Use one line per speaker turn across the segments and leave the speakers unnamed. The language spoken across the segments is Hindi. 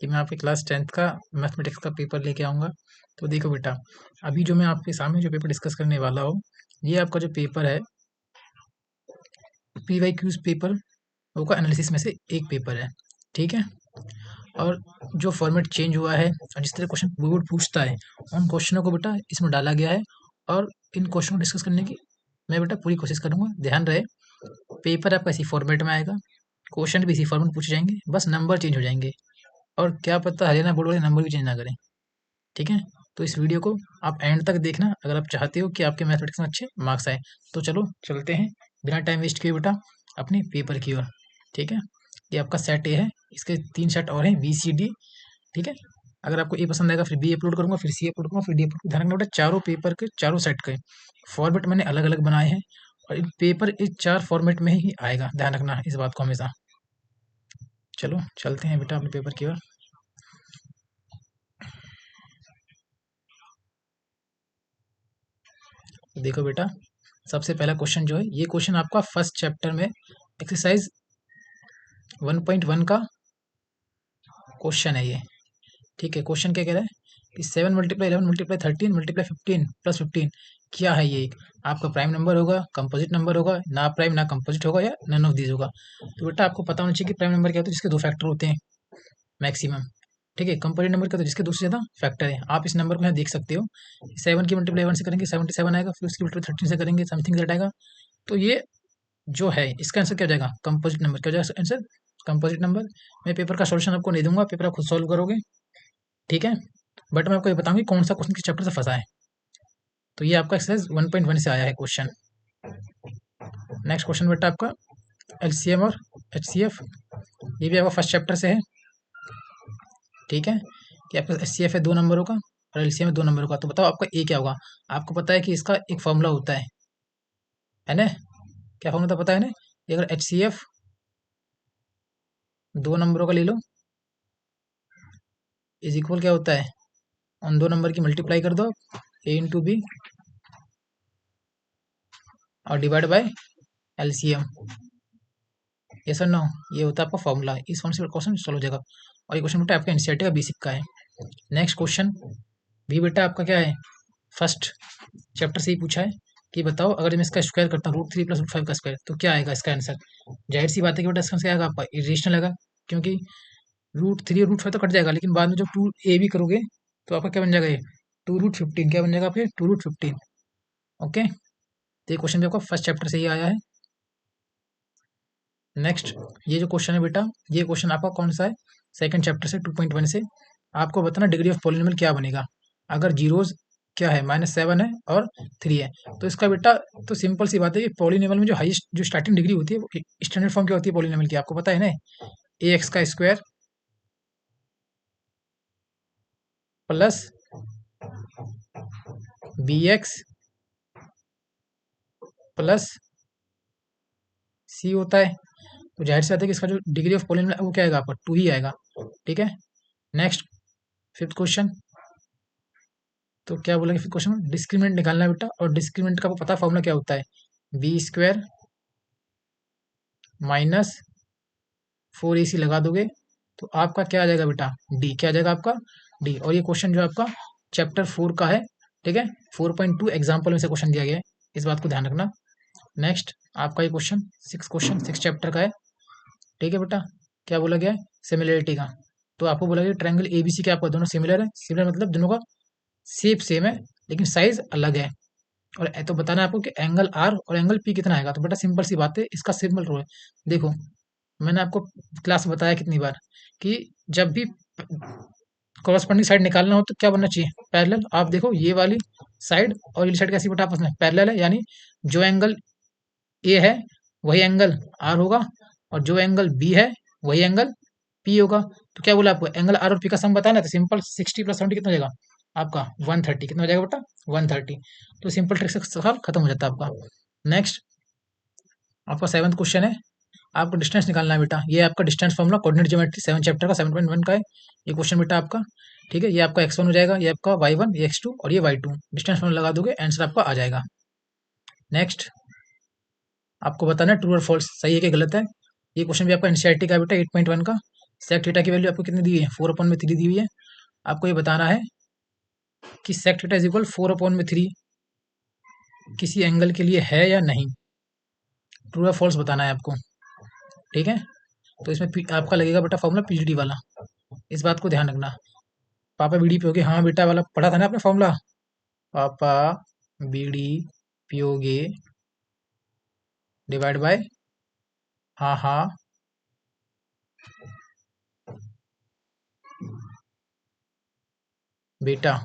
कि मैं आपके क्लास 10th का मैथमेटिक्स का पेपर लेके आऊँगा। तो देखो बेटा, अभी जो मैं आपके सामने जो पेपर डिस्कस करने वाला हूँ, ये आपका जो पेपर है, पीवाईक्यूज़ पेपर होगा, एनालिसिस में से एक पेपर है, ठीक है? और जो फॉर्मेट चेंज हुआ है और जिस तरह क्वेश्चन बोर्ड पूछता है, उन क्वेश्चनों को बेटा इसमें डाला गया है और इन क्वेश्चनों को डिस्कस करने की मैं बेटा पूरी कोशिश करूँगा। ध्यान रहे, पेपर आपका इसी फॉर्मेट में आएगा, क्वेश्चन भी इसी फॉर्मेट में पूछे जाएँगे, बस नंबर चेंज हो जाएँगे और क्या पता हरियाणा बोर्ड वाले नंबर भी चेंज ना करें, ठीक है? तो इस वीडियो को आप एंड तक देखना अगर आप चाहते हो कि आपके मैथमेटिक्स में अच्छे मार्क्स आए। तो चलो चलते हैं बिना टाइम वेस्ट किए बेटा अपने पेपर की ओर, ठीक है? ये आपका सेट ए है, इसके 3 सेट और हैं बी, सी, डी, ठीक है? अगर आपको ए पसंद आएगा फिर बी अपलोड करूँगा, फिर सी अपलोड करूँगा, फिर डी अपलोड। ध्यान रखना बेटा, चारों पेपर के चारों सेट के फॉर्मेट मैंने अलग-अलग बनाए हैं और इन पेपर इस 4 फॉर्मेट में ही आएगा। ध्यान रखना इस बात को हमेशा। चलो चलते हैं बेटा अपने पेपर की ओर। देखो बेटा, सबसे पहला क्वेश्चन जो है, ये क्वेश्चन आपका फर्स्ट चैप्टर में एक्सरसाइज 1.1 का क्वेश्चन है ये, ठीक है? क्वेश्चन क्या कह रहा है कि 7 मल्टीप्लाई 11 मल्टीप्लाई 13 मल्टीप्लाई 15 प्लस 15 क्या है ये? आपका प्राइम नंबर होगा, कंपोजिट नंबर होगा, ना प्राइम ना कंपोजिट होगा या नन ऑफ दीज होगा। तो बेटा आपको पता होना चाहिए कि प्राइम नंबर क्या होता है, जिसके 2 फैक्टर होते हैं मैक्सिमम, ठीक है? कंपोजिट नंबर क्या होता है, जिसके 2 से ज़्यादा फैक्टर है। आप इस नंबर को यहाँ देख सकते हो, 7 की मल्टीप्लाई 1 से करेंगे 77 आएगा, फिर उसकी मल्टीप्लाई 13 से करेंगे समथिंग दैट आएगा। तो ये जो है इसका आंसर क्या हो जाएगा? Composite number. क्या हो जाएगा आंसर? Composite number. मैं पेपर का सॉल्यूशन आपको नहीं दूंगा, पेपर आप खुद सॉल्व करोगे, ठीक है? बट मैं आपको ये बताऊंगी कौन सा क्वेश्चन किस चैप्टर से फंसा है। तो ये आपका एक्सरसाइज 1.1 से आया है क्वेश्चन। नेक्स्ट क्वेश्चन बेटा आपका एलसीएम और एचसीएफ, ये भी आपका फर्स्ट चैप्टर से है, ठीक है? कि आपका एचसीएफ है 2 नंबरों का और एलसीएम है 2 नंबरों का। तो बताओ आपका ए क्या होगा? आपको पता है कि इसका एक फॉर्मूला होता है ना? क्या फॉर्मूला पता है ना? कि अगर एचसीएफ 2 नंबरों का ले लो, इज इक्वल क्या होता है? उन 2 नंबर की मल्टीप्लाई कर दो, ए इंटू बी और डिवाइड बाय एलसीएम। ये सर नो, ये होता है आपका फॉर्मूला। इस फॉर्म से क्वेश्चन सॉल्व हो जाएगा और ये क्वेश्चन बेटा आपका एनसीईआरटी का बेसिक का है। नेक्स्ट क्वेश्चन भी बेटा आपका क्या है, फर्स्ट चैप्टर से ही पूछा है कि बताओ अगर मैं इसका स्क्वायर करता हूँ √3 + √5 का स्क्वायर तो क्या आएगा इसका आंसर? जाहिर सी बात है कि बेटा इसका आंसर क्या आएगा आपका? इरेशनल आएगा, क्योंकि √3 और √5 तो कट जाएगा, लेकिन बाद में जब 2a भी करोगे तो आपका क्या बन जाएगा? ये 2√15 क्या बन जाएगा आपके? 2√15। ओके, तो ये क्वेश्चन भी आपका फर्स्ट चैप्टर से ही आया है। नेक्स्ट ये जो क्वेश्चन है बेटा, ये क्वेश्चन आपका कौन सा है? सेकंड चैप्टर से 2.1 से। आपको बताना डिग्री ऑफ पॉलिनोमियल क्या बनेगा अगर जीरोज क्या है -7 है और 3 है। तो इसका बेटा तो सिंपल सी बात है, ये पॉलिनोमियल में जो हाईएस्ट जो स्टार्टिंग डिग्री होती है वो स्टैंडर्ड फॉर्म क्या होती है पॉलिनोमियल की, आपको पता है ना? ax का square plus bx plus c होता है। तो जाहिर सी बात है कि इसका जो डिग्री ऑफ पॉलिनोमियल वो क्या आएगा आपका? 2 ही आएगा, ठीक है? नेक्स्ट फिफ्थ क्वेश्चन, तो क्या बोलेंगे फिर क्वेश्चन में? डिस्क्रिमिनेंट निकालना है बेटा, और डिस्क्रिमिनेंट का आपको पता फॉर्मूला क्या होता है? बी स्क्वायर माइनस 4ac लगा दोगे तो आपका क्या आ जाएगा बेटा? डी। क्या आ जाएगा आपका? डी। और ये क्वेश्चन जो आपका चैप्टर 4 का है, ठीक है? 4.2 एग्जाम्पल में से क्वेश्चन दिया गया है, इस बात को ध्यान रखना। नेक्स्ट आपका ये क्वेश्चन 6 चैप्टर का है, ठीक है बेटा? क्या बोला गया है? सिमिलरिटी का। तो आपको बोला गया ट्रायंगल एबीसी के आपका दोनों सिमिलर है। सिमिलर मतलब दोनों का शेप सेम है लेकिन साइज अलग है। और तो बताना है आपको कि एंगल आर और एंगल पी कितना आएगा। तो बेटा सिंपल सी बात है, इसका सिंपल रूल है। देखो मैंने आपको क्लास में बताया कितनी बार कि जब भी कॉरस्पॉन्डिंग साइड निकालना हो तो क्या बनना चाहिए? पैरेलल। आप देखो ये वाली साइड और ये साइड कैसी बेटा आपस में पैरेलल है, यानी जो एंगल ए है वही एंगल आर होगा और जो एंगल बी है वही एंगल पी होगा। तो क्या बोला आपको? एंगल आर और पी का सम बताना है, तो सिंपल 60 + 70 कितना हो जाएगा आपका? 130। कितना हो जाएगा बेटा? 130। तो सिंपल ट्रिक से सवाल खत्म हो जाता है आपका। नेक्स्ट आपका 7th क्वेश्चन है, आपको डिस्टेंस निकालना है बेटा। ये आपका distance formula coordinate geometry 7 chapter का 7.1 का है ये क्वेश्चन बेटा आपका, ठीक है? ये आपका x1 हो जाएगा, ये आपका y1, ये x2 और ये y2। डिस्टेंस फॉर्मूला लगा दोगे आंसर आपका आ जाएगा। नेक्स्ट आपको बताना है ट्रू और फॉल्स, सही है कि गलत है। ये क्वेश्चन भी आपका एनसीईआरटी का है बेटा 8.1 का। सेक थीटा की वैल्यू आपको कितनी दी हुई है, 4/3 दी हुई है। आपको ये बताना है कि सेक थीटा इज इक्वल 4/3 किसी एंगल के लिए है या नहीं, ट्रू या फॉल्स बताना है आपको। ठीक है, तो इसमें आपका लगेगा बेटा फॉर्मूला पीजीडी वाला, इस बात को ध्यान रखना। पापा बीडी पियोगे, हाँ बेटा वाला पढ़ा था ना आपने फॉर्मूला, पापा बीडी पियोगे डिवाइड बाय हाँ हाँ बेटा।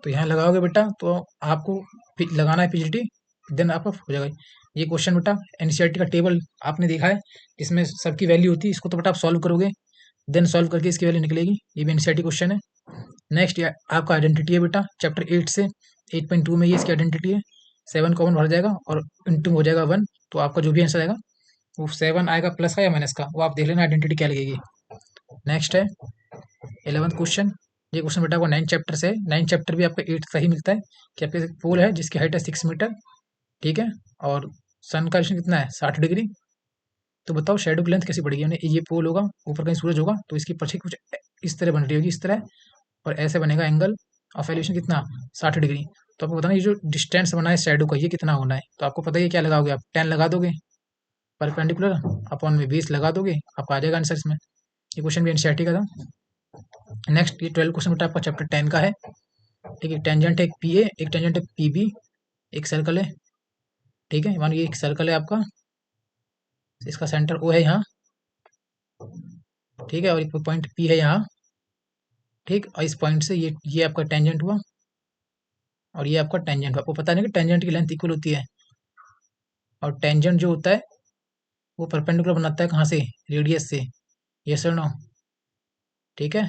तो यहाँ लगाओगे बेटा तो आपको लगाना है पीजीडी, देन आपका हो जाएगा। ये क्वेश्चन बेटा एनसीईआरटी का टेबल आपने देखा है, इसमें सबकी वैल्यू होती है, इसको तो बेटा आप सॉल्व करोगे, देन सॉल्व करके इसकी वैल्यू निकलेगी। ये भी एनसीईआरटी क्वेश्चन है। नेक्स्ट आपका आइडेंटिटी है बेटा, चैप्टर 8 से 8.2 में ये इसकी आइडेंटिटी है। 7 कॉमन भर जाएगा और इंटू हो जाएगा 1, तो आपका जो भी आंसर आएगा वो 7 आएगा प्लस का या माइनस का, वो आप देख लेना आइडेंटिटी क्या लगेगी। नेक्स्ट है 11th क्वेश्चन। ये क्वेश्चन बेटा आपको 9 चैप्टर से है, 9 चैप्टर भी आपका 8 सही मिलता है कि आपके पोल है जिसकी हाइट है 6 मीटर। ठीक है, और सन का डिस्टेंस कितना है 60 डिग्री। तो बताओ शेडो की लेंथ कैसी पड़ेगी, यानी ये पोल होगा, ऊपर कहीं सूरज होगा, तो इसकी परछाई कुछ इस तरह बन रही होगी, इस तरह, और ऐसे बनेगा एंगल ऑफ एलिवेशन कितना 60 डिग्री। तो आपको बताना ये जो डिस्टेंस बना है शेडो का ये कितना होना है, तो आपको पता है क्या लगाओगे आप, 10 लगा दोगे परपेंडिकुलर अपॉन में 20 लगा दोगे, आपका आ जाएगा आंसर इसमें। ये क्वेश्चन भी एनसीईआरटी का था। नेक्स्ट ये 12 क्वेश्चन बेटा आपका चैप्टर 10 का है। ठीक है, टेंजेंट है एक पी ए, एक टेंजेंट है पी बी, एक सर्कल है। ठीक है, मान ये एक सर्कल है आपका, इसका सेंटर ओ है यहाँ। ठीक है, और एक पॉइंट पी है यहाँ। ठीक, और इस पॉइंट से ये आपका टेंजेंट हुआ और ये आपका टेंजेंट हुआ। आपको पता नहीं कि टेंजेंट की लेंथ इक्वल होती है, और टेंजेंट जो होता है वो परपेंडिकुलर बनाता है कहाँ से, रेडियस से। यस और नो। ठीक है,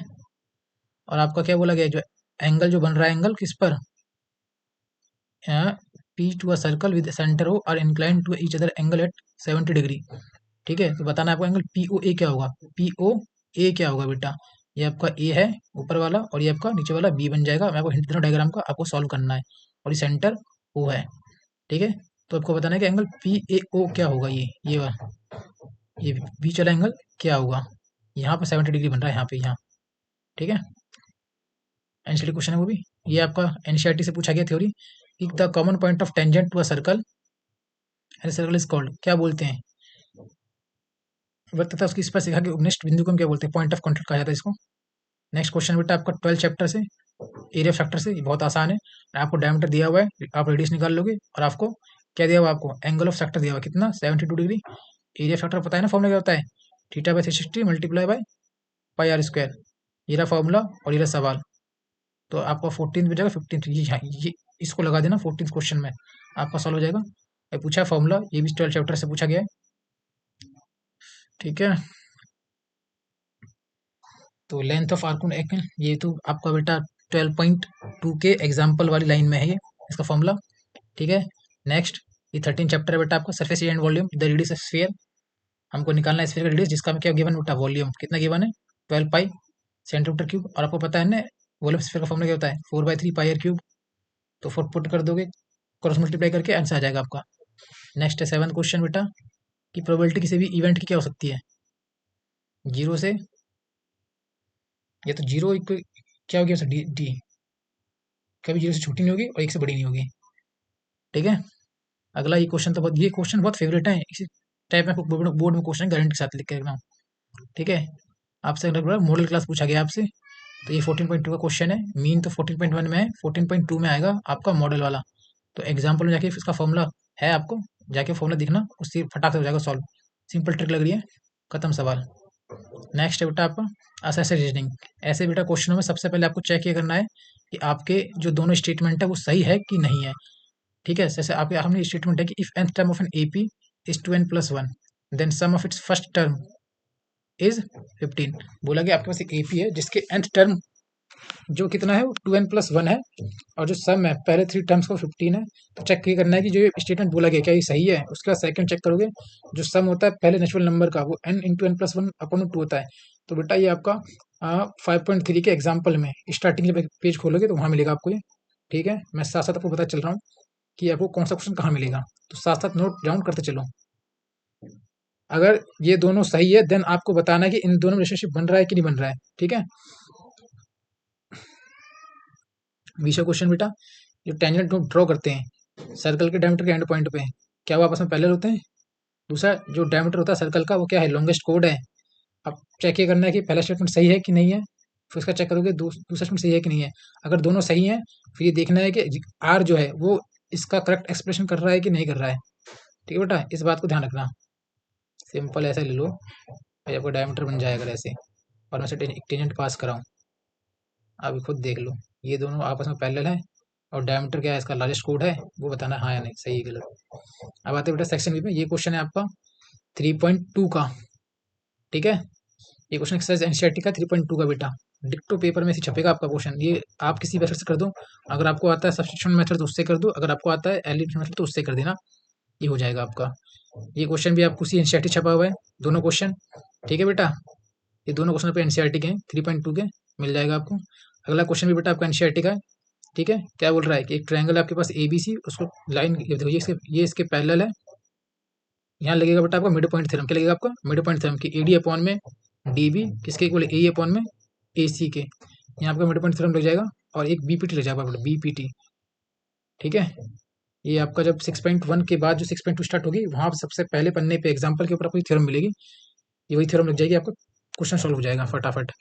और आपका क्या बोला गया, जो एंगल जो बन रहा है एंगल किस पर, P to a circle with centre O are incline to each other angle at 70 degree. ठीक है, तो बताना है आपको एंगल पी ओ ए क्या होगा, पी ओ ए क्या होगा बेटा। ये आपका ए है ऊपर वाला और ये आपका नीचे वाला बी बन जाएगा। मैं आपको हिंट दे रहा हूँ डायग्राम का, आपको सॉल्व करना है, और ये सेंटर ओ है। ठीक है, तो आपको बताना है कि एंगल पी ए ओ क्या होगा, ये वाला, ये बीच वाला एंगल क्या होगा। यहाँ पर 70 डिग्री बन रहा है यहाँ पे, यहाँ। ठीक है, एनसीईआरटी क्वेश्चन है वो भी। ये आपका एनसीईआरटी से पूछा गया थ्योरी कि the common point of tangent to a circle and circle is called, क्या बोलते हैं, वृत्त तथा उसकी स्पर्श रेखा के उपनिष्ठ बिंदु को हम क्या बोलते हैं, पॉइंट ऑफ कॉन्टैक्ट कहा जाता है इसको। नेक्स्ट क्वेश्चन बेटा आपका 12 चैप्टर से, एरिया फैक्टर से, ये बहुत आसान है। आपको डायमीटर दिया हुआ है, आप रेडियस निकाल लोगे, और आपको क्या दिया हुआ है, आपको एंगल ऑफ सेक्टर दिया हुआ है कितना 72 डिग्री। एरिया फैक्टर पता है ना फॉर्मूला क्या होता है, theta by 360 multiply by pi r square. ये रहा फॉर्मूला और ये रहा सवाल। तो आपका 14 बन जाएगा 15, ये इसको लगा देना 14 क्वेश्चन में, आपका सॉल्व हो जाएगा। ये पूछा है फॉर्मूला, ये भी 12 चैप्टर से पूछा गया है। ठीक है, तो लेंथ ऑफ आर्क एक, ये तो आपका बेटा 12.2 के एग्जाम्पल वाली लाइन में है ये, इसका फॉर्मूला। ठीक है, नेक्स्ट ये 13 चैप्टर है बेटा आपका, surface area and volume the radius of sphere. हमको निकालना है स्फीयर का रेडियस, जिसका क्या गिवन बेटा, वॉल्यूम कितना गिवन है 12 पाई सेंटीमीटर क्यूब, और आपको पता है ना वॉल्यूम स्फीयर का फॉर्मूला क्या होता है 4/3 पाई आर क्यूब। तो 4 पुट कर दोगे, क्रॉस मल्टीप्लाई करके आंसर आ जाएगा आपका। नेक्स्ट है 7th क्वेश्चन बेटा, कि प्रोबेबिलिटी किसी भी इवेंट की क्या हो सकती है, जीरो से, या तो जीरो क्या होगी डी डी, कभी जीरो से छोटी नहीं होगी और एक से बड़ी नहीं होगी। ठीक है, अगला ये क्वेश्चन तो बहुत, ये क्वेश्चन बहुत फेवरेट है, इसी टाइप में बोर्ड में क्वेश्चन गारंटी के साथ लिख के रखना। ठीक है, आपसे अगर मॉडल क्लास पूछा गया आपसे, तो ये 14.2 का क्वेश्चन है, मीन तो 14.1 में है, 14.2 में आएगा आपका मॉडल वाला। तो एग्जाम्पल में जाके इसका फॉर्मूला है, आपको जाके फॉर्मूला दिखना, उससे फटाक से हो जाएगा सॉल्व। सिंपल ट्रिक लग रही है, खत्म सवाल। नेक्स्ट है बेटा आपका असेसिव रीजनिंग। ऐसे बेटा क्वेश्चनों में सबसे पहले आपको चेक ये करना है कि आपके जो दोनों स्टेटमेंट है वो सही है कि नहीं है। ठीक है, जैसे आपके हमने स्टेटमेंट है कि if nth term of an AP is 2n+1 then sum of its first term is 15। बोला कि आपके पास एक एपी है जिसके nth टर्म जो कितना है वो 2n+1 है, और जो सम है पहले 3 टर्म्स को 15 है। तो चेक ये करना है कि जो स्टेटमेंट बोला गया क्या ये सही है। उसके बाद सेकंड चेक करोगे, जो सम होता है पहले नेचुरल नंबर का वो n × n+1/2 होता है। तो बेटा ये आपका 5.3 के एग्जाम्पल में स्टार्टिंग जब पेज खोलोगे तो वहाँ मिलेगा आपको ये। ठीक है, मैं साथ साथ आपको पता चल रहा हूँ कि आपको कौन सा क्वेश्चन कहाँ मिलेगा, तो साथ साथ नोट डाउन करते चलो। अगर ये दोनों सही है देन आपको बताना है कि इन दोनों रिलेशनशिप बन रहा है कि नहीं बन रहा है। ठीक है, 20वां क्वेश्चन बेटा, जो टेंजेंट ड्रॉ करते हैं सर्कल के डायमीटर के एंड पॉइंट पे, क्या वो आपस में पैरेलल होते हैं? दूसरा, जो डायमीटर होता है सर्कल का वो क्या है, लॉन्गेस्ट कोड है। अब चेक ये करना है कि पहला स्टेटमेंट सही है कि नहीं है, फिर उसका चेक करोगे दूसरा स्टेटमेंट सही है कि नहीं है। अगर दोनों सही हैं फिर ये देखना है कि आर जो है वो इसका करेक्ट एक्सप्रेशन कर रहा है कि नहीं कर रहा है। ठीक है बेटा, इस बात को ध्यान रखना। सिंपल ऐसा ले लो भाई, आपका डायमीटर बन जाएगा ऐसे, और मैं से टेंजेंट पास कराऊँ, आप खुद देख लो। ये दोनों आपस में पैरेलल है, और डायमीटर क्या है इसका, लार्जेस्ट कोड है, वो बताना है हाँ या नहीं, सही है गलत। अब आते हैं बेटा सेक्शन बी में। ये क्वेश्चन है आपका 3.2 का। ठीक है, ये क्वेश्चन एक्सरसाइज एनसीईआरटी का 3.2 का बेटा। डिक्टो पेपर में से छपेगा आपका क्वेश्चन। ये आप किसी वेबसाइट से कर दो, अगर आपको आता है सब्स्टिट्यूशन मेथड तो उससे कर दो, अगर आपको आता है एलिमिनेशन मेथड तो उससे कर देना, ये हो जाएगा आपका। ये क्वेश्चन भी आपको उसी एनसीईआरटी छपा हुआ है, दोनों क्वेश्चन। ठीक है बेटा, ये दोनों क्वेश्चन पे एनसीईआरटी के हैं, 3.2 के, मिल जाएगा आपको। अगला क्वेश्चन भी बेटा आपका एनसीईआरटी का है। ठीक है, क्या बोल रहा है कि एक ट्रायंगल है आपके पास ए बी सी, उसको लाइन, ये देखो ये इसके पैरेलल है। यहाँ लगेगा बेटा आपका मिड पॉइंट थ्योरम। क्या लगेगा आपका, मिड पॉइंट थ्योरम की एडी अपॉन में डी बी किसके इक्वल, ए अपॉन में ए सी के। यहाँ आपका मिड पॉइंट थ्योरम लग जाएगा, और एक बीपीटी लग जाएगा बेटा, बीपीटी। ठीक है, ये आपका जब 6.1 के बाद जो 6.2 स्टार्ट होगी वहाँ सबसे पहले पन्ने पे एग्जाम्पल के ऊपर आपको थ्योरम मिलेगी, ये वही थ्योरम लग जाएगी, आपका क्वेश्चन सॉल्व हो जाएगा फटाफट।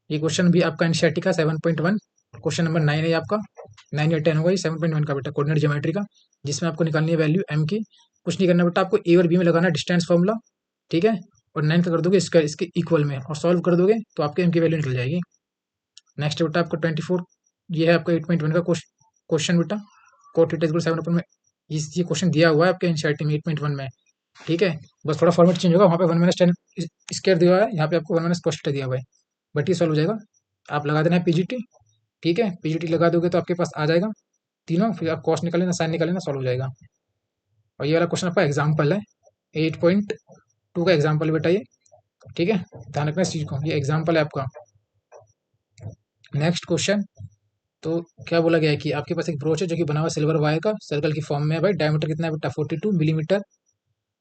ये क्वेश्चन भी आपका एनसीईआरटी का 7.1, क्वेश्चन नंबर 9 है ये आपका। 9 या 10 होगा ये, 7.1 का बेटा, कोऑर्डिनेट ज्योमेट्री का, जिसमें आपको निकालनी है वैल्यू एम की। कुछ नहीं करना बेटा, आपको ए और बी में लगाना है डिस्टेंस फॉर्मूला। ठीक है, और 9 का कर दोगे इसका इसके इक्वल में, और सॉल्व कर दोगे तो आपके एम की वैल्यू निकल जाएगी। नेक्स्ट बेटा आपका 24, ये है आपका 8.1 का क्वेश्चन बेटा। कोट थीटा इक्वल 7 में ये क्वेश्चन दिया हुआ है आपके एनसीईआरटी में 8.1 में। ठीक है, बस थोड़ा फॉर्मेट चेंज होगा, वहाँ पे 1 - 10 स्क्वायर दिया हुआ है, यहाँ पे आपको 1 - cos थीटा दिया हुआ है, बट ये सॉल्व हो जाएगा। आप लगा देना है पीजीटी। ठीक है, पीजीटी लगा दोगे तो आपके पास आ जाएगा तीनों, फिर आप कॉस्ट निकाल लेना, साइन निकाल लेना, सॉल्व हो जाएगा। और ये वाला क्वेश्चन आपका एग्जाम्पल है, 8.2 का एग्जाम्पल बेटा ये। ठीक है, ध्यान रखना इस चीज को, ये एग्जाम्पल है आपका। नेक्स्ट क्वेश्चन, तो क्या बोला गया है कि आपके पास एक ब्रोच है जो कि बना हुआ सिल्वर वायर का, सर्कल की फॉर्म में है भाई, डायमीटर कितना है बेटा, 42 मिलीमीटर।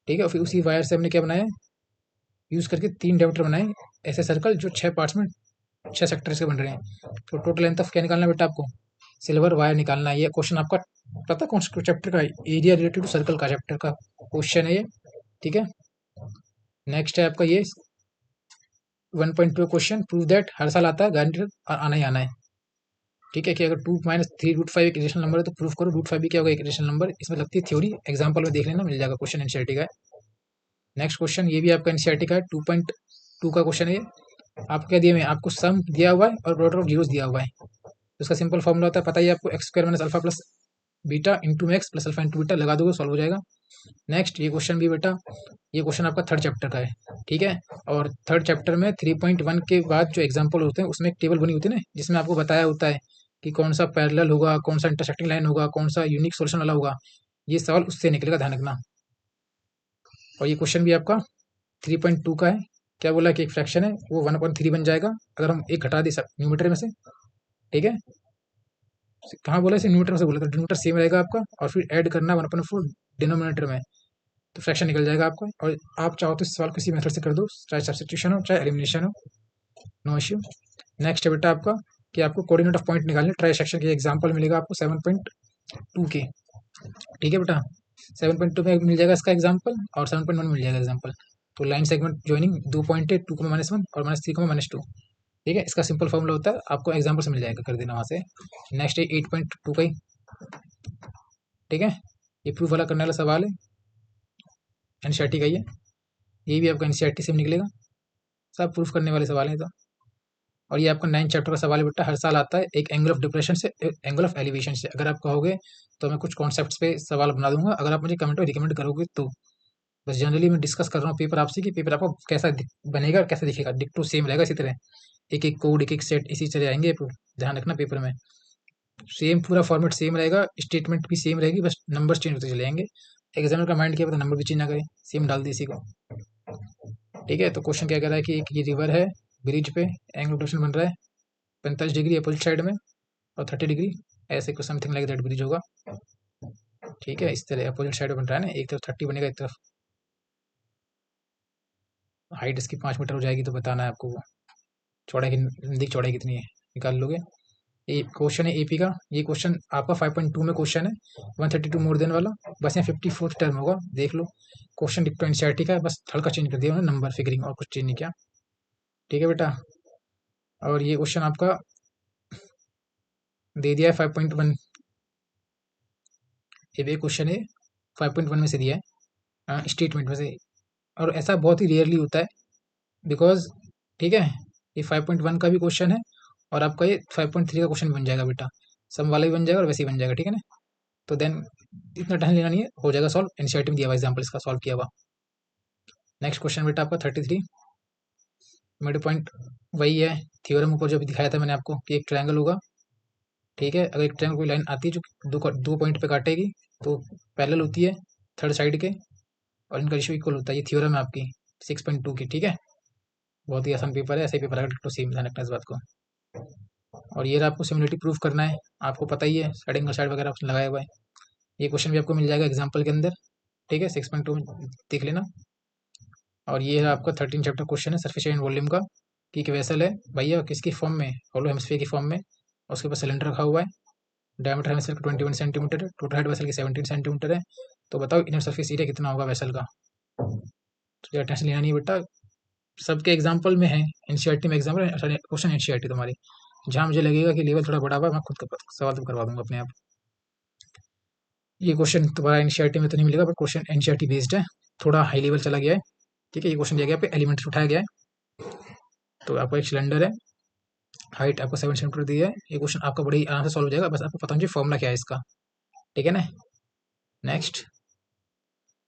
ठीक है, और फिर उसी वायर से हमने क्या बनाया, यूज करके 3 डायमीटर बनाए ऐसे सर्कल, जो 6 पार्ट्स में 6 सेक्टर्स के बन रहे हैं। तो टोटल लेंथ ऑफ क्या निकालना है बेटा आपको, सिल्वर वायर निकालना है। ये क्वेश्चन आपका पता कौन सा चैप्टर का है, एरिया रिलेटेड टू सर्कल का चैप्टर का क्वेश्चन है ये। ठीक है, नेक्स्ट है आपका ये 1.2 क्वेश्चन, प्रूव दैट, हर साल आता है, गारंटेड आना ही आना है। ठीक है, कि अगर 2 - 3 √5 एक रेशनल नंबर है तो प्रूफ करो √5 भी क्या होगा, एक रेशनल नंबर। इसमें लगती है थ्योरी, एग्जाम्पल में देख लेना, मिल जाएगा क्वेश्चन एनसीईआरटी का है। नेक्स्ट क्वेश्चन, ये भी आपका एनसीईआरटी का है, 2.2 का क्वेश्चन है ये। आपको क्या दिया हुआ है, आपको सम दिया हुआ है और प्रोडक्ट ऑफ जीरोस दिया हुआ है। उसका सिंपल फॉर्मूला होता है पता ही आपको, x square minus alpha plus beta into max plus alpha into beta, लगा दोगे सॉल्व हो जाएगा। नेक्स्ट ये क्वेश्चन भी बेटा, ये क्वेश्चन आपका थर्ड चैप्टर का है। ठीक है, और थर्ड चैप्टर में 3.1 के बाद जो एग्जाम्पल होते हैं उसमें एक टेबल बनी होती है ना, जिसमें आपको बताया होता है कि कौन सा पैरेलल होगा, कौन सा इंटरसेक्टिंग लाइन होगा, कौन सा यूनिक सोल्यूशन वाला होगा। ये सवाल उससे निकलेगा, ध्यान रखना। और ये क्वेश्चन भी आपका 3.2 का है। क्या बोला कि एक फ्रैक्शन है वो 1/3 बन जाएगा अगर हम एक घटा दे न्यूमीटर में से। ठीक है, कहाँ बोला इसे, न्यूमीटर में से बोला था, डिनोमीटर सेम रहेगा आपका, और फिर ऐड करना 1/4 डिनोमिनेटर में, तो फ्रैक्शन निकल जाएगा आपका। और आप चाहो तो इस सवाल किसी मेथड से कर दो, चाहे सब्स्टिट्यूशन हो चाहे एलिमिनेशन हो, नो इश्यू। नेक्स्ट है बेटा आपका कि आपको कोऑर्डिनेट ऑफ पॉइंट निकालने, ट्राई सेक्शन के एग्जाम्पल मिलेगा आपको 7.2 के। ठीक है बेटा, 7.2 में मिल जाएगा इसका एग्जाम्पल, और 7.1 में मिल जाएगा एग्जाम्पल। तो लाइन सेगमेंट ज्वाइनिंग 2 पॉइंट है, 2, -1 और -3, -2। ठीक है, इसका सिंपल फॉर्मूला होता है, आपको एग्जाम्पल से मिल जाएगा, कर देना वहाँ से। नेक्स्ट है 8.2 का ही। ठीक है, ये प्रूफ वाला करने वाला सवाल है, एनसीईआरटी का ही है, ये भी आपका एनसीईआरटी से निकलेगा, सब प्रूफ करने वाले सवाल हैं तो। और ये आपका 9 चैप्टर का सवाल है बेटा, हर साल आता है, एक एंगल ऑफ डिप्रेशन से, एंगल ऑफ एलिवेशन से। अगर आप कहोगे तो मैं कुछ कॉन्सेप्ट्स पे सवाल बना दूंगा, अगर आप मुझे कमेंट में रिकमेंड करोगे तो। बस जनरली मैं डिस्कस कर रहा हूँ पेपर आपसे, कि पेपर आपको कैसा बनेगा और कैसा दिखेगा, डिक्टो सेम रहेगा इसी तरह, एक एक कोड, एक एक सेट, इसी चले आएंगे। ध्यान रखना पेपर में सेम, पूरा फॉर्मेट सेम रहेगा, स्टेटमेंट भी सेम रहेगी, बस नंबर्स चेंज होते चले जाएंगे। एग्जामिनर का माइंड क्या पता नंबर भी चेंज ना करे, सेम डाल दी इसी को। ठीक है, तो क्वेश्चन क्या कह रहा है कि एक ये रिवर है, ब्रिज पे एंगल ऑफ डिप्रेशन बन रहा है 45 डिग्री अपोजिट साइड में, और 30 डिग्री, ऐसे कुछ समथिंग लाइक दैट ब्रिज होगा। ठीक है, इस तरह अपोजिट साइड में बन रहा है ना, एक तरफ 30 बनेगा, एक तरफ हाइट इसकी 5 मीटर हो जाएगी, तो बताना है आपको वो चौड़ाई हिंदी की चौड़ाई कितनी है, निकाल लोगे। ये क्वेश्चन है एपी का, ये क्वेश्चन आपका 5.2 में क्वेश्चन है, 132 मोर देन वाला, बस यहाँ 54th टर्म होगा, देख लो। क्वेश्चन डिक्टो एनसीईआरटी का है, बस हल्का चेंज कर दिया उन्होंने, नंबर फिगरिंग और कुछ चेंज नहीं किया। ठीक है बेटा, और ये क्वेश्चन आपका दे दिया है 5.1, ये भी क्वेश्चन है 5.1 में से दिया है, स्टेटमेंट में से, और ऐसा बहुत ही रेयरली होता है, बिकॉज ठीक है, ये 5.1 का भी क्वेश्चन है और आपका ये 5.3 का क्वेश्चन बन जाएगा बेटा, सम वाला भी बन जाएगा और वैसे ही बन जाएगा, ठीक है ना। तो देन इतना टेंशन लेना नहीं है, हो जाएगा सॉल्व, एनसीईआरटी में दिया हुआ एग्जाम्पल इसका सॉल्व किया हुआ। नेक्स्ट क्वेश्चन बेटा आपका 33, मिड पॉइंट वही है, थ्योरम ऊपर जो भी दिखाया था मैंने आपको कि एक ट्रायंगल होगा, ठीक है, अगर एक ट्रायंगल कोई लाइन आती है जो दो पॉइंट पे काटेगी तो पैरेलल होती है थर्ड साइड के, और इनका रेशियो इक्वल होता है, ये थ्योरम है आपकी 6.2 की, ठीक है। बहुत ही आसान पेपर है, ऐसे ही पेपर आएगा तो सेम ध्यान रखना इस बात को। और ये आपको सिमिलरिटी प्रूफ करना है, आपको पता ही है, साइड एंगल साइड वगैरह ऑप्शन लगाया हुआ है, ये क्वेश्चन भी आपको मिल जाएगा एग्जाम्पल के अंदर, ठीक है, 6.2 में देख लेना। और ये है आपका 13 चैप्टर क्वेश्चन है सरफेस एंड वॉल्यूम का, कि एक वेसल है भैया किसकी फॉर्म में, होलो हेमिस्फीयर की फॉर्म में, और उसके पास सिलेंडर रखा हुआ है, डायमीटर वेसल का 21 सेंटीमीटर है, टोटल हाइट वेसल की 17 सेंटीमीटर है, तो बताओ इनर सरफेस एरिया कितना होगा वेसल का। तो ज़्यादा टेंशन लेना नहीं बेटा, सबके एग्जाम्पल में है, एनसीईआरटी में एग्जाम्पल क्वेश्चन एनसीईआरटी तुम्हारी, जहाँ मुझे लगेगा कि लेवल थोड़ा बड़ा हुआ मैं खुद का सवाल तो करवा दूंगा अपने आप। ये क्वेश्चन तुम्हारा एनसीईआरटी में तो नहीं मिलेगा, बट क्वेश्चन एनसीईआरटी बेस्ड है, थोड़ा हाई लेवल चला गया है, ठीक है। ये क्वेश्चन दिया गया पे एलिमेंट से उठाया गया है, तो आपको एक सिलेंडर है, हाइट आपको 7 सेंटीमीटर दी है, ये क्वेश्चन आपका बड़ी आराम से सॉल्व हो जाएगा, बस आपको पता होना चाहिए फॉर्मूला क्या है इसका, ठीक है ना। नेक्स्ट,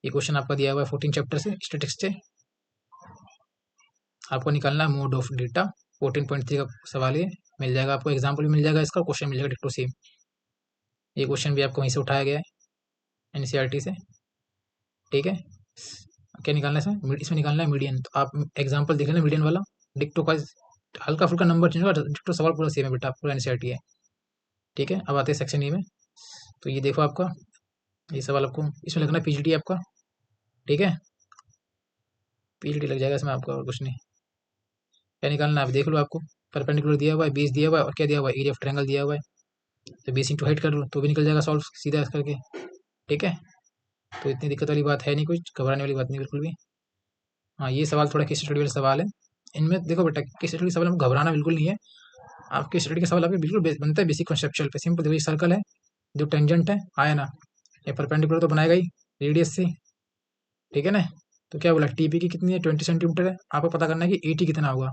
ये क्वेश्चन आपका दिया हुआ है 14 चैप्टर से स्टैटिस्टिक्स से, आपको निकालना है मोड ऑफ डेटा, 14.3 का सवाल ये मिल जाएगा आपको, एग्जाम्पल भी मिल जाएगा इसका, क्वेश्चन मिल जाएगा डिक्टो सेम। ये क्वेश्चन भी आपको वहीं से उठाया गया है एनसीईआरटी से, ठीक है। क्या निकालना है इसमें निकालना है मीडियन, तो आप एग्जाम्पल देख लेना मीडियन वाला, डिक्टो का हल्का फुल्का नंबर चेंज होगा, डिक्टो सवाल पूरा सेम है बेटा, पूरा एनसीईआरटी है, ठीक है। अब आते हैं सेक्शन ई में, तो ये देखो आपका ये सवाल आपको इसमें लगना है पीजीटी आपका, ठीक है, पीजीटी लग जाएगा इसमें आपका, और कुछ नहीं। क्या निकालना है आप देख लो, आपको परपेंडिकुलर दिया हुआ है, बेस दिया हुआ है, और क्या दिया हुआ है, एरिया ऑफ ट्रायंगल दिया हुआ है, तो बेस इंटू हाइट कर लो तो भी निकल जाएगा सॉल्व सीधा करके, ठीक है। तो इतनी दिक्कत वाली बात है नहीं, कुछ घबराने वाली बात नहीं बिल्कुल भी। हाँ, ये सवाल थोड़ा केस स्टडी वाले सवाल है, इनमें देखो बेटा केस स्टडी सवाल में घबराना बिल्कुल नहीं है, आप केस स्टडी के सवाल आपके बिल्कुल बनता है बेसिक कॉन्सेप्चुअल पे, सिंपल देखो ये सर्कल है, जो टेंजेंट है आया ना, ये परपेंडिकुलर तो बनाएगा ही रेडियस से, ठीक है ना। तो क्या बोला टीपी की कितनी है, 20 सेंटीमीटर है, आपको पता करना है कि एटी कितना होगा,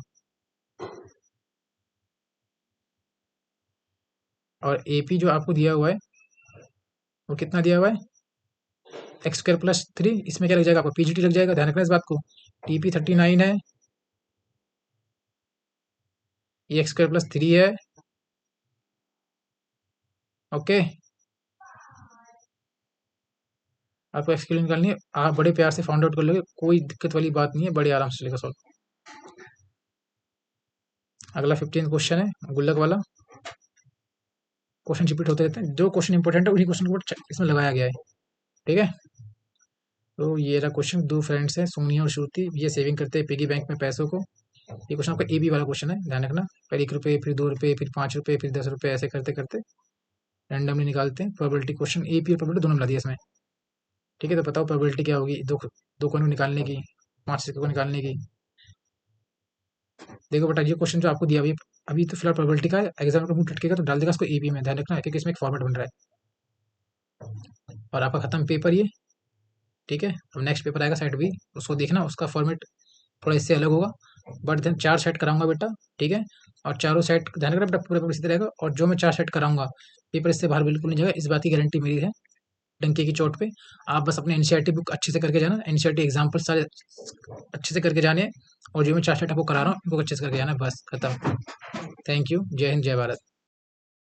और एपी जो आपको दिया हुआ है वो कितना दिया हुआ है, x² + 3, इसमें क्या लग जाएगा आपको पीजीटी लग जाएगा, ध्यान रखना इस बात को, टीपी 39 है, ये x² + 3 है, ओके। आपको एक्स की वैल्यू निकालनी है, आप बड़े प्यार से फाउंड आउट कर लोगे, कोई दिक्कत वाली बात नहीं है, बड़े आराम से चलेगा सॉल्व। अगला 15 क्वेश्चन है गुल्लक वाला, क्वेश्चन रिपीट होते रहते हैं, जो क्वेश्चन इंपॉर्टेंट है उन्हीं क्वेश्चन को इसमें लगाया गया है, ठीक है। तो ये रहा क्वेश्चन, दो फ्रेंड्स हैं सोनिया और श्रुति, ये सेविंग करते हैं पिगी बैंक में पैसों को, ये क्वेश्चन आपका एबी वाला क्वेश्चन है, ध्यान रखना, पहले 1 रुपये, फिर 2 रुपये, फिर 5 रुपये, फिर 10 रुपये, ऐसे करते करते रैंडमली निकालते हैं प्रोबेबिलिटी, क्वेश्चन एपी और प्रोबेबिलिटी दोनों मिला दिया इसमें, ठीक है। तो बताओ प्रोबेबिलिटी क्या होगी, दो कोइन को निकालने की, 5 सिक्के को निकालने की। देखो बेटा ये क्वेश्चन जो आपको दिया अभी, अभी तो फिलहाल प्रोबेबिलिटी का एग्जाम का लटकेगा तो डाल देगा इसको एपी में, ध्यान रखना क्योंकि इसमें एक फॉर्मेट बन रहा है, और आपका खत्म पेपर ये, ठीक है। अब नेक्स्ट पेपर आएगा साइड बी, उसको देखना, उसका फॉर्मेट थोड़ा इससे अलग होगा, बट देन 4 सेट कराऊंगा बेटा, ठीक है। और चारों सेट ध्यान रखना बेटा, पूरे पेपर इसी तरह रहेगा, और जो मैं 4 सेट कराऊंगा पेपर इससे बाहर बिल्कुल नहीं जाएगा, इस बात की गारंटी मेरी है, डंके की चोट पे। आप बस अपने एनसीईआरटी बुक अच्छे से करके जाना, एनसीईआरटी एग्जाम्पल सारे अच्छे से करके जाने, और जो मैं 4 सेट आपको करा रहा हूँ उनको अच्छे से करके जाना, बस खत्म। थैंक यू, जय हिंद, जय भारत।